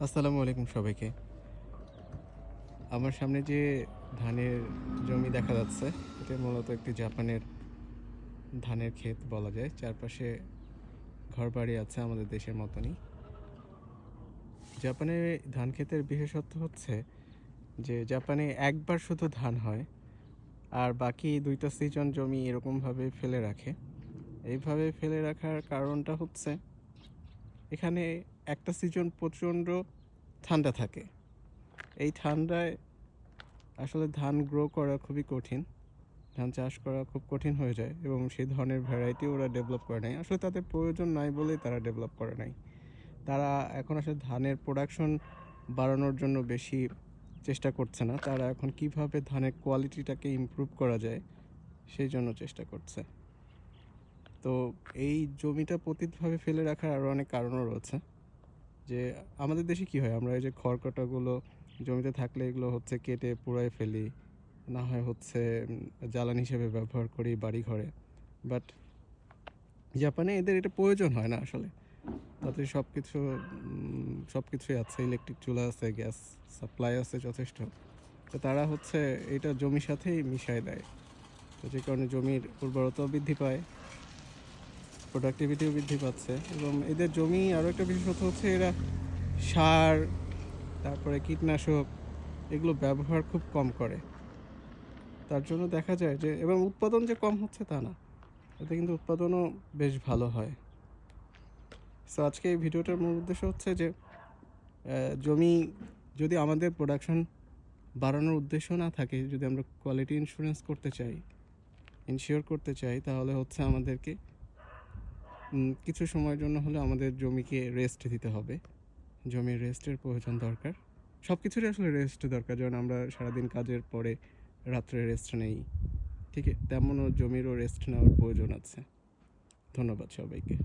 আসসালামু আলাইকুম সবাইকে। আমার সামনে যে ধানের জমি দেখা যাচ্ছে, এটা মূলত একটি জাপানের ধানের ক্ষেত বলা যায়। চারপাশে ঘরবাড়ি আছে আমাদের দেশের মতনই। জাপানের ধান ক্ষেতের বিশেষত্ব হচ্ছে যে জাপানে একবার শুধু ধান হয়, আর বাকি ২ টা সিজন জমি এরকমভাবে ফেলে রাখে। এইভাবে ফেলে রাখার কারণটা হচ্ছে এখানে একটা সিজন প্রচণ্ড ঠান্ডা থাকে। এই ঠান্ডায় আসলে ধান গ্রো করা খুবই কঠিন। ধান চাষ করা খুব কঠিন হয়ে যায় এবং সেই ধরনের ভ্যারাইটি ওরা ডেভেলপ করে নাই। আসলে তাদের প্রয়োজন নাই বলেই তারা ডেভেলপ করে নাই। তারা এখন আসলে ধানের প্রোডাকশন বাড়ানোর জন্য বেশি চেষ্টা করছে না। তারা এখন কিভাবে ধানের কোয়ালিটিটাকে ইমপ্রুভ করা যায় সেই জন্য চেষ্টা করছে। তো এই জমিটা পতিতভাবে ফেলে রাখার আরও অনেক কারণও রয়েছে। যে আমাদের দেশে কী হয়, আমরা এই যে খড়কাটাগুলো জমিতে থাকলে এগুলো হচ্ছে কেটে পুড়ায় ফেলি, না হয় হচ্ছে জ্বালানি হিসেবে ব্যবহার করি বাড়িঘরে। বাট জাপানে এদের এটা প্রয়োজন হয় না আসলে। তাদের সব কিছুই আছে, ইলেকট্রিক চুলা আছে, গ্যাস সাপ্লাই আছে যথেষ্ট। তো তারা হচ্ছে এটা জমির সাথেই মিশায় দেয়। তো যে কারণে জমির উর্বরতাও বৃদ্ধি পায়, প্রোডাক্টিভিটিও বৃদ্ধি পাচ্ছে। এবং এদের জমি আরও একটা বিশেষত হচ্ছে এরা সার, তারপরে কীটনাশক এগুলো ব্যবহার খুব কম করে। তার জন্য দেখা যায় যে, এবং উৎপাদন যে কম হচ্ছে তা না, এতে কিন্তু উৎপাদনও বেশ ভালো হয়। সো আজকে এই ভিডিওটার মূল উদ্দেশ্য হচ্ছে যে জমি যদি আমাদের প্রোডাকশন বাড়ানোর উদ্দেশ্য না থাকে, যদি আমরা কোয়ালিটি ইনশিওর করতে চাই, তাহলে হচ্ছে আমাদেরকে কিছু সময়ের জন্য হলে আমাদের জমিকে রেস্ট দিতে হবে। জমির রেস্টের প্রয়োজন দরকার। সব কিছুরই আসলে রেস্ট দরকার। যেমন আমরা সারাদিন কাজের পরে রাত্রে রেস্ট নেই, ঠিক তেমনও জমিরও রেস্ট নেওয়ার প্রয়োজন আছে। ধন্যবাদ সবাইকে।